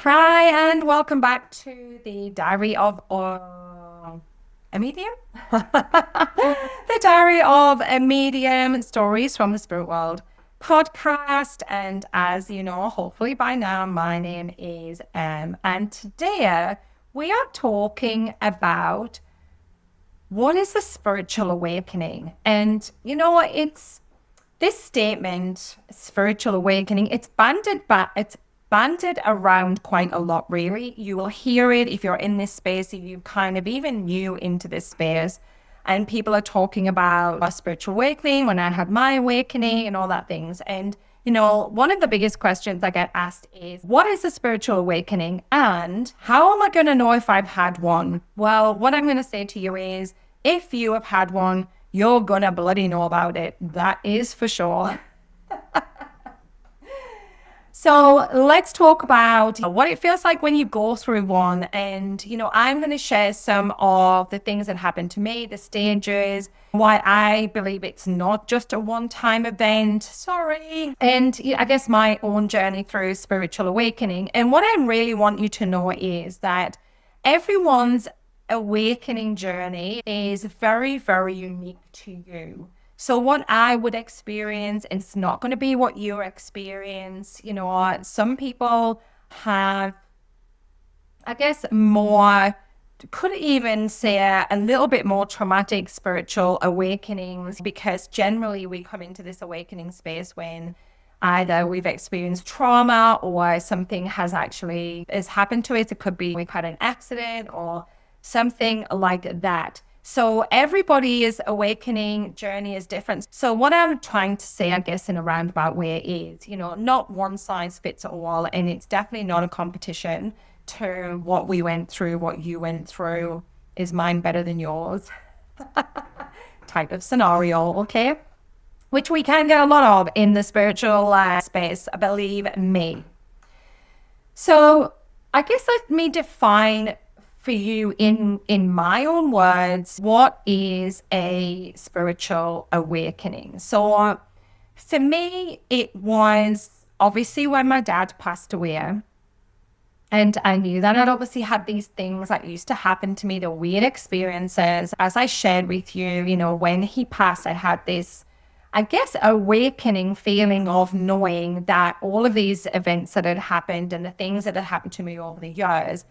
Hi, and welcome back to the Diary of a Medium. The Diary of a Medium, stories from the spirit world podcast. And as you know, hopefully by now, my name is and today we are talking about what is the spiritual awakening. And you know what? It's this statement, spiritual awakening, it's banded around quite a lot, really. You will hear it if you're in this space, if you kind of even new into this space, and people are talking about a spiritual awakening, when I had my awakening and all that things. And, one of the biggest questions I get asked is, what is a spiritual awakening and how am I going to know if I've had one? Well, what I'm going to say to you is, if you have had one, you're gonna bloody know about it. That is for sure. So let's talk about what it feels like when you go through one. And, I'm going to share some of the things that happened to me, the stages, why I believe it's not just a one-time event. Sorry. And I guess my own journey through spiritual awakening. And what I really want you to know is that everyone's awakening journey is very, very unique to you. So what I would experience, it's not going to be what you experience. Some people have, I guess, more, could even say a little bit more traumatic spiritual awakenings, because generally we come into this awakening space when either we've experienced trauma or something has happened to us. It could be we've had an accident or something like that. So everybody's awakening journey is different. So what I'm trying to say, I guess, in a roundabout way is, not one size fits all. And it's definitely not a competition to what we went through, what you went through. Is mine better than yours? Type of scenario, okay? Which we can get a lot of in the spiritual space, believe me. So I guess let me define for you in my own words, what is a spiritual awakening? So for me, it was obviously when my dad passed away. And I knew that I'd obviously had these things that used to happen to me, the weird experiences. As I shared with you, when he passed, I had this, I guess, awakening feeling of knowing that all of these events that had happened and the things that had happened to me over the years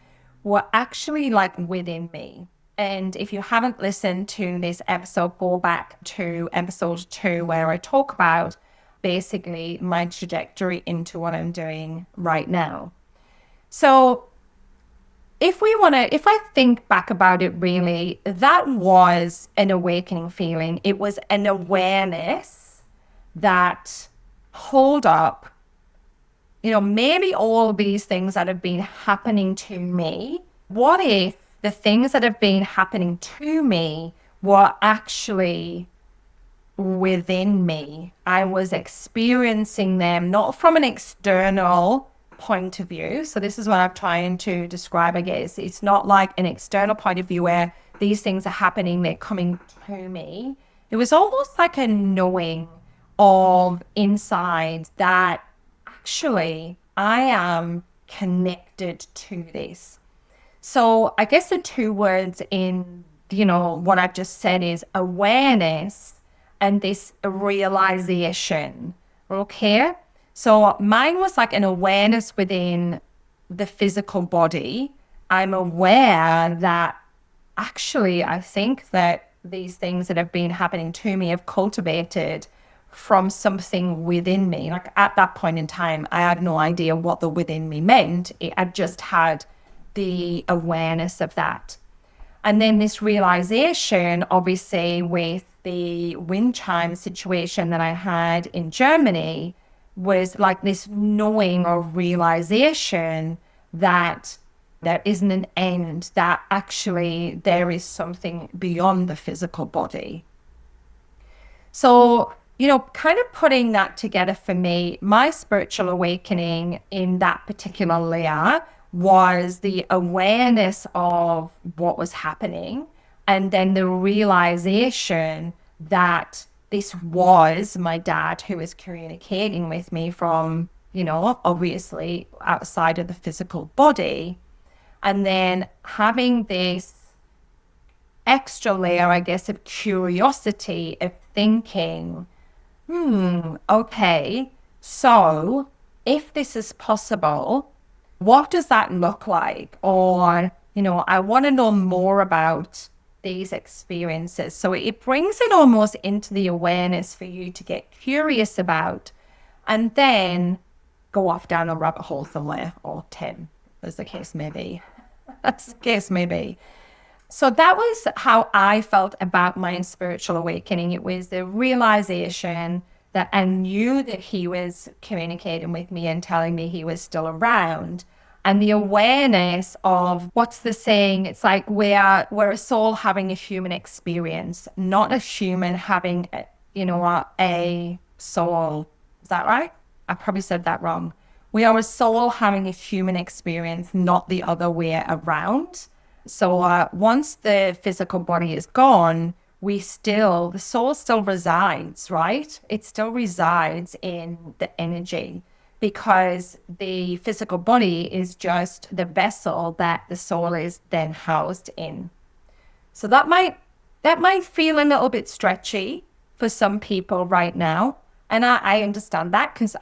were actually like within me. And if you haven't listened to this episode, go back to episode 2, where I talk about basically my trajectory into what I'm doing right now. So if I think back about it, really, that was an awakening feeling. It was an awareness that, hold up, maybe all of these things that have been happening to me, what if the things that have been happening to me were actually within me? I was experiencing them not from an external point of view. So this is what I'm trying to describe, I guess. It's not like an external point of view where these things are happening, they're coming to me. It was almost like a knowing of inside that actually I am connected to this. So I guess the two words in, what I've just said is awareness and this realization. Okay. So mine was like an awareness within the physical body. I'm aware that actually I think that these things that have been happening to me have cultivated from something within me. Like at that point in time, I had no idea what the within me meant. I just had the awareness of that. And then this realization, obviously, with the wind chime situation that I had in Germany, was like this knowing or realization that there isn't an end, that actually there is something beyond the physical body. So, kind of putting that together for me, my spiritual awakening in that particular layer was the awareness of what was happening, and then the realization that this was my dad who was communicating with me from obviously outside of the physical body. And then having this extra layer, I guess, of curiosity, of thinking, okay, so if this is possible, what does that look like? Or, I want to know more about these experiences. So it brings it almost into the awareness for you to get curious about, and then go off down a rabbit hole somewhere, or 10, as the case may be. So that was how I felt about my spiritual awakening. It was the realization that I knew that he was communicating with me and telling me he was still around. And the awareness of, what's the saying? It's like we're a soul having a human experience, not a human having, a soul. Is that right? I probably said that wrong. We are a soul having a human experience, not the other way around. So once the physical body is gone, the soul still resides, right? It still resides in the energy, because the physical body is just the vessel that the soul is then housed in. So that might feel a little bit stretchy for some people right now. And I understand that, because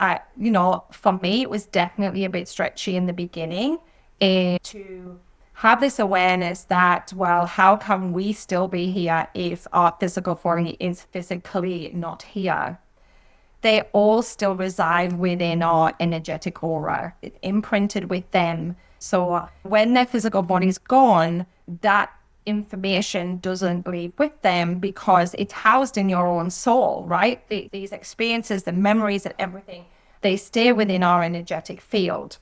for me, it was definitely a bit stretchy in the beginning, to have this awareness that, well, how can we still be here if our physical body is physically not here? They all still reside within our energetic aura. It's imprinted with them. So when their physical body's gone, that information doesn't leave with them, because it's housed in your own soul, right? These experiences, the memories and everything, they stay within our energetic field.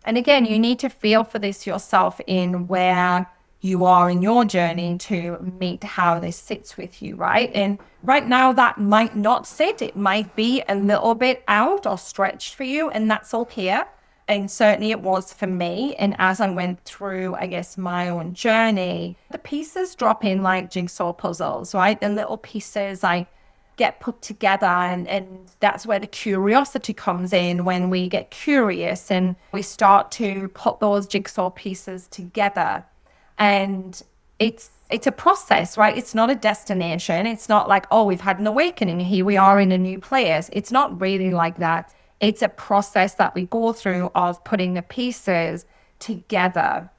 And again, you need to feel for this yourself in where you are in your journey to meet how this sits with you, right? And right now that might not sit. It might be a little bit out or stretched for you, and that's okay. And certainly it was for me. And as I went through, I guess, my own journey, the pieces drop in like jigsaw puzzles, right? The little pieces get put together, and that's where the curiosity comes in. When we get curious and we start to put those jigsaw pieces together, and it's a process, right? It's not a destination. It's not like, oh, we've had an awakening, here we are in a new place. It's not really like that. It's a process that we go through of putting the pieces together.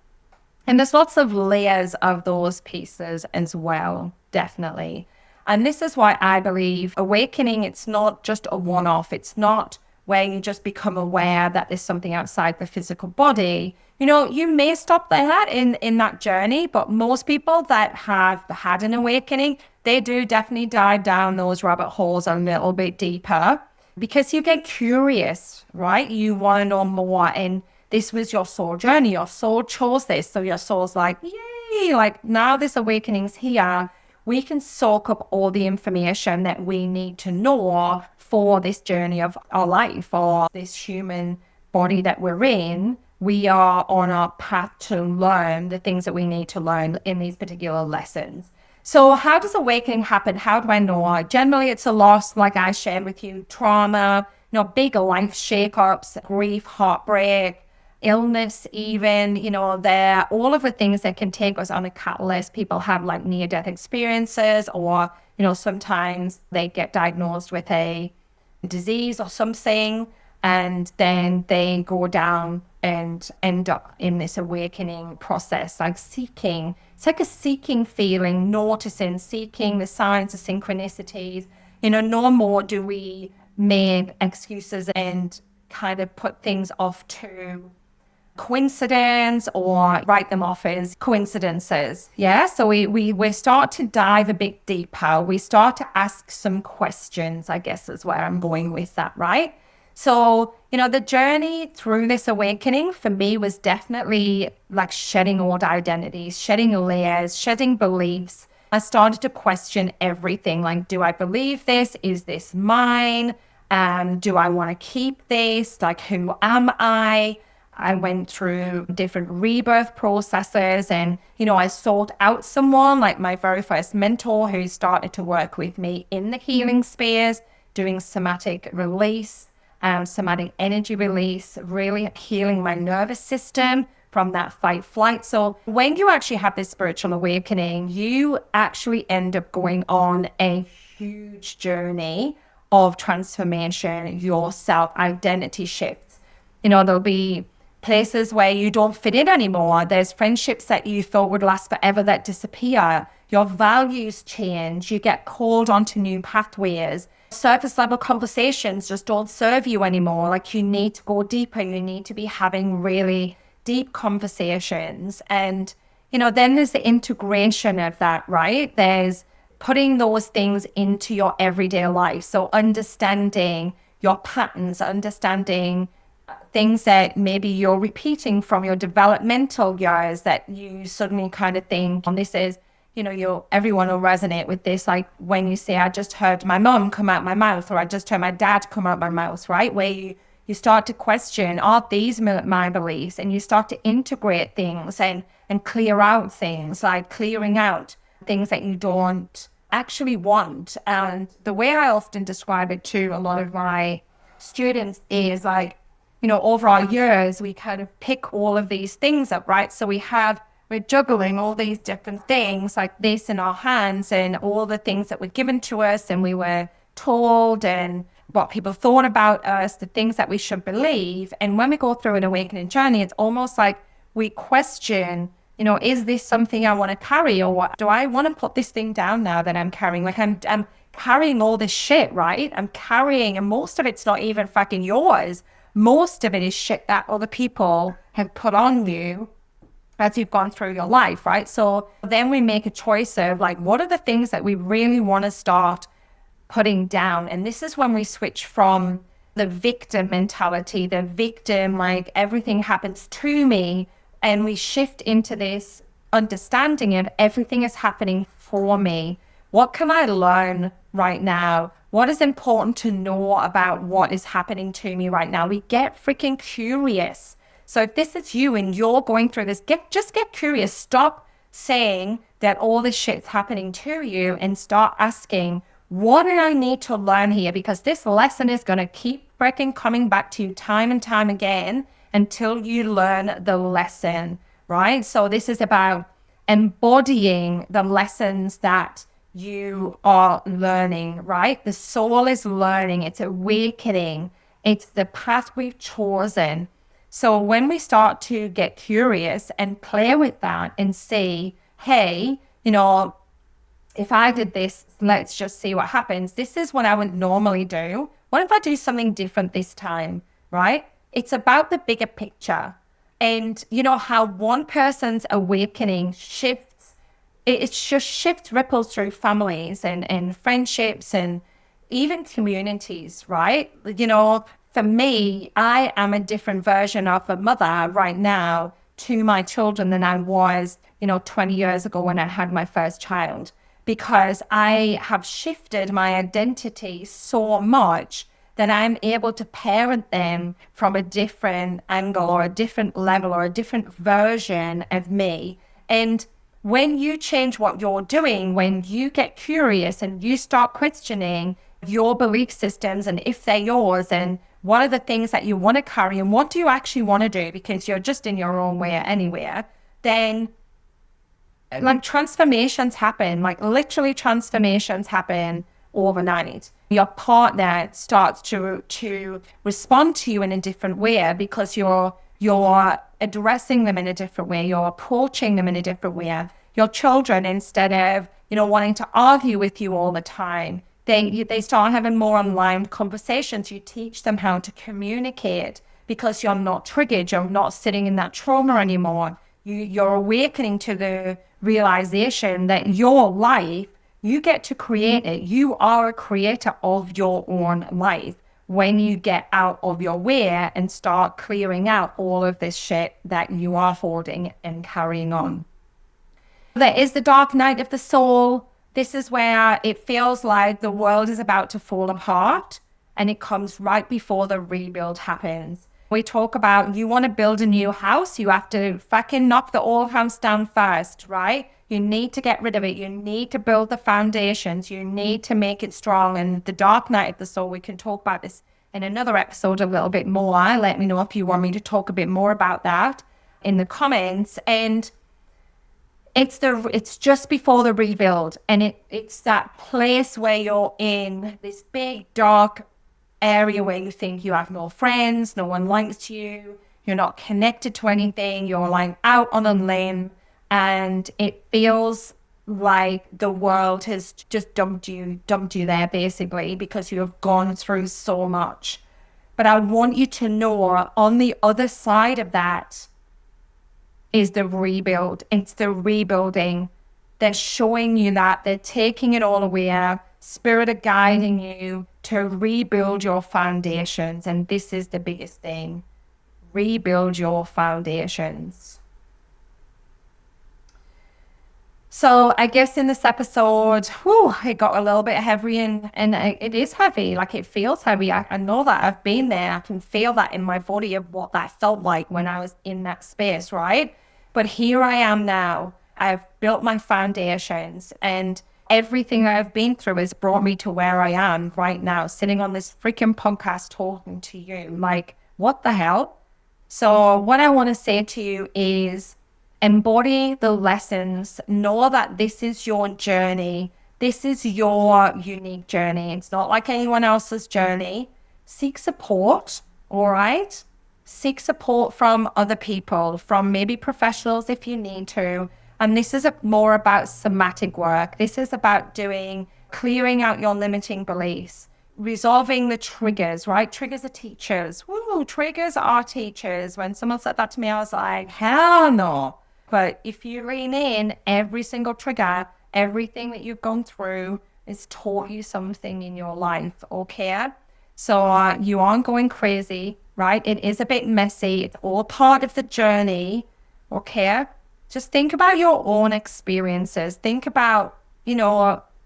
And there's lots of layers of those pieces as well, definitely. And this is why I believe awakening, it's not just a one-off. It's not where you just become aware that there's something outside the physical body. You may stop there in that journey, but most people that have had an awakening, they do definitely dive down those rabbit holes a little bit deeper, because you get curious, right? You want to know more. And this was your soul journey. Your soul chose this. So your soul's like, yay, like now this awakening's here. We can soak up all the information that we need to know for this journey of our life, or this human body that we're in. We are on our path to learn the things that we need to learn in these particular lessons. So how does awakening happen? How do I know? Generally, it's a loss, like I shared with you, trauma, big life shakeups, grief, heartbreak, illness, even, they're all of the things that can take us on a catalyst. People have like near-death experiences, or, sometimes they get diagnosed with a disease or something, and then they go down and end up in this awakening process, like seeking. It's like a seeking feeling, noticing, seeking the signs, the synchronicities. No more do we make excuses and kind of put things off to coincidence, or write them off as coincidences. Yeah. So we start to dive a bit deeper. We start to ask some questions, I guess is where I'm going with that, right? So, the journey through this awakening for me was definitely like shedding old identities, shedding layers, shedding beliefs. I started to question everything. Like, do I believe this? Is this mine? Do I want to keep this? Like, who am I? I went through different rebirth processes, and, I sought out someone like my very first mentor, who started to work with me in the healing space, doing somatic release. somatic energy release, really healing my nervous system from that fight flight. So when you actually have this spiritual awakening, you actually end up going on a huge journey of transformation, your self-identity shifts. There'll be places where you don't fit in anymore. There's friendships that you thought would last forever that disappear. Your values change. You get called onto new pathways. Surface level conversations just don't serve you anymore. Like, you need to go deeper. You need to be having really deep conversations. And, then there's the integration of that, right? There's putting those things into your everyday life. So understanding your patterns, understanding things that maybe you're repeating from your developmental years that you suddenly kind of think, and this is, everyone will resonate with this. Like when you say, I just heard my mom come out my mouth, or I just heard my dad come out my mouth, right? Where you start to question, are these my beliefs? And you start to integrate things and clear out things, like clearing out things that you don't actually want. And the way I often describe it to a lot of my students is like, over our years, we kind of pick all of these things up, right? So we're juggling all these different things like this in our hands, and all the things that were given to us and we were told, and what people thought about us, the things that we should believe. And when we go through an awakening journey, it's almost like we question, is this something I want to carry, or what? Do I want to put this thing down now that I'm carrying? Like I'm carrying all this shit, right? I'm carrying, and most of it's not even fucking yours. Most of it is shit that other people have put on you as you've gone through your life, right? So then we make a choice of like, what are the things that we really want to start putting down? And this is when we switch from the victim mentality, the victim, like everything happens to me, and we shift into this understanding of everything is happening for me. What can I learn right now? What is important to know about what is happening to me right now? We get freaking curious. So if this is you and you're going through this, just get curious. Stop saying that all this shit's happening to you and start asking, what do I need to learn here? Because this lesson is going to keep freaking coming back to you time and time again until you learn the lesson, right? So this is about embodying the lessons that you are learning, right? The soul is learning, it's awakening, it's the path we've chosen. So when we start to get curious and play with that and say, hey, if I did this, let's just see what happens. This is what I would normally do. What if I do something different this time, right? It's about the bigger picture. And how one person's awakening shifts, it just shifts, ripples through families and friendships and even communities, right? For me, I am a different version of a mother right now to my children than I was, 20 years ago when I had my first child, because I have shifted my identity so much that I'm able to parent them from a different angle or a different level or a different version of me. And when you change what you're doing, when you get curious and you start questioning your belief systems and if they're yours, and what are the things that you want to carry and what do you actually want to do because you're just in your own way anywhere, then like transformations happen, like literally transformations happen overnight. Your partner starts to respond to you in a different way because you're addressing them in a different way. You're approaching them in a different way. Your children, instead of, wanting to argue with you all the time, they start having more aligned conversations. You teach them how to communicate because you're not triggered. You're not sitting in that trauma anymore. You're awakening to the realization that your life, you get to create it. You are a creator of your own life when you get out of your way and start clearing out all of this shit that you are holding and carrying on. There is the dark night of the soul. This is where it feels like the world is about to fall apart, and it comes right before the rebuild happens. We talk about, you want to build a new house, you have to fucking knock the old house down first, right? You need to get rid of it. You need to build the foundations. You need to make it strong. And the dark night of the soul, we can talk about this in another episode a little bit more. Let me know if you want me to talk a bit more about that in the comments. And it's just before the rebuild, and it's that place where you're in this big dark area where you think you have no friends, no one likes you, you're not connected to anything, you're lying out on a limb, and it feels like the world has just dumped you there basically, because you have gone through so much. But I want you to know, on the other side of that is the rebuild. It's the rebuilding. They're showing you that. They're taking it all away. Spirit are guiding you to rebuild your foundations. And this is the biggest thing. Rebuild your foundations. So I guess in this episode, it got a little bit heavy, and it is heavy. Like, it feels heavy. I know that. I've been there. I can feel that in my body of what that felt like when I was in that space, right? But here I am now. I've built my foundations, and everything I've been through has brought me to where I am right now, sitting on this freaking podcast talking to you. Like, what the hell? So what I want to say to you is, embody the lessons. Know that this is your journey. This is your unique journey. It's not like anyone else's journey. Seek support, all right? Seek support from other people, from maybe professionals if you need to. And this is more about somatic work. This is about clearing out your limiting beliefs, resolving the triggers, right? Triggers are teachers. Woo, triggers are teachers. When someone said that to me, I was like, hell no. But if you lean in, every single trigger, everything that you've gone through has taught you something in your life, okay? So you aren't going crazy, right? It is a bit messy. It's all part of the journey, okay? Just think about your own experiences. Think about,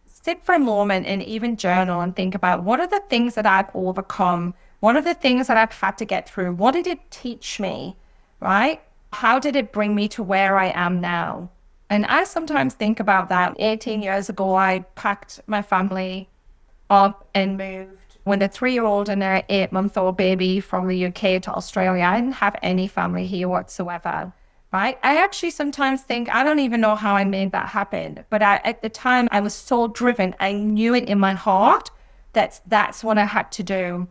sit for a moment and even journal and think about, what are the things that I've overcome? What are the things that I've had to get through? What did it teach me, right? How did it bring me to where I am now? And I sometimes think about that. 18 years ago, I packed my family up and moved with a 3-year-old and an 8-month-old baby from the UK to Australia. I didn't have any family here whatsoever, right? I actually sometimes think, I don't even know how I made that happen. But at the time, I was so driven. I knew it in my heart that that's what I had to do.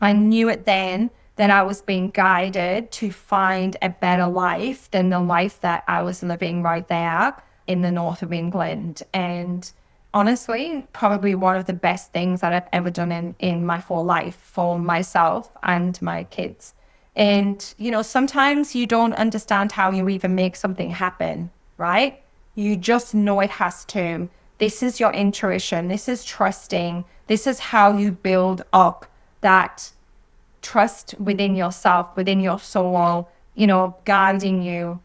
I knew it then, that I was being guided to find a better life than the life that I was living right there in the north of England. And honestly, probably one of the best things that I've ever done in my whole life for myself and my kids. And, sometimes you don't understand how you even make something happen, right? You just know it has to. This is your intuition. This is trusting. This is how you build up that trust within yourself, within your soul, guiding you,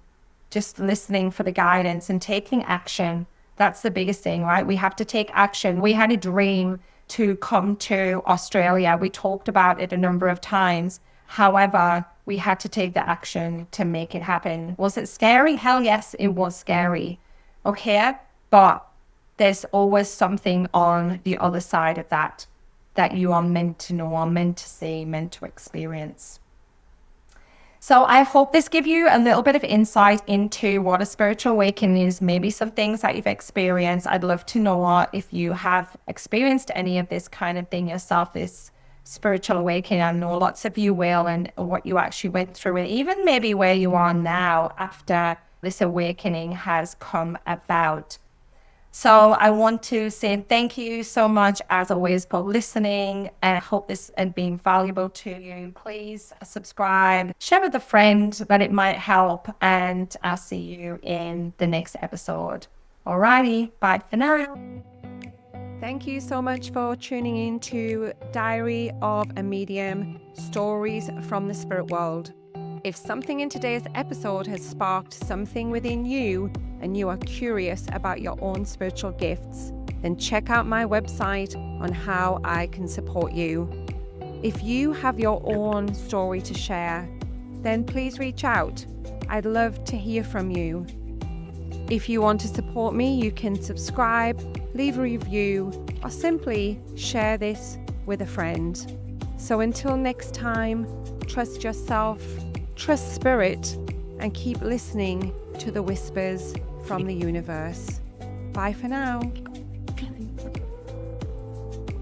just listening for the guidance and taking action. That's the biggest thing, right? We have to take action. We had a dream to come to Australia. We talked about it a number of times. However, we had to take the action to make it happen. Was it scary? Hell yes, it was scary. Okay? But there's always something on the other side of that you are meant to know, are meant to see, meant to experience. So I hope this gives you a little bit of insight into what a spiritual awakening is, maybe some things that you've experienced. I'd love to know if you have experienced any of this kind of thing yourself, this spiritual awakening. I know lots of you will, and what you actually went through, and even maybe where you are now after this awakening has come about. So I want to say thank you so much, as always, for listening, and I hope this has been valuable to you. Please subscribe, share with a friend that it might help, and I'll see you in the next episode. Alrighty, bye for now. Thank you so much for tuning in to Diary of a Medium, Stories from the Spirit World. If something in today's episode has sparked something within you and you are curious about your own spiritual gifts, then check out my website on how I can support you. If you have your own story to share, then please reach out. I'd love to hear from you. If you want to support me, you can subscribe, leave a review, or simply share this with a friend. So until next time, trust yourself, trust spirit, and keep listening to the whispers from the universe. Bye for now.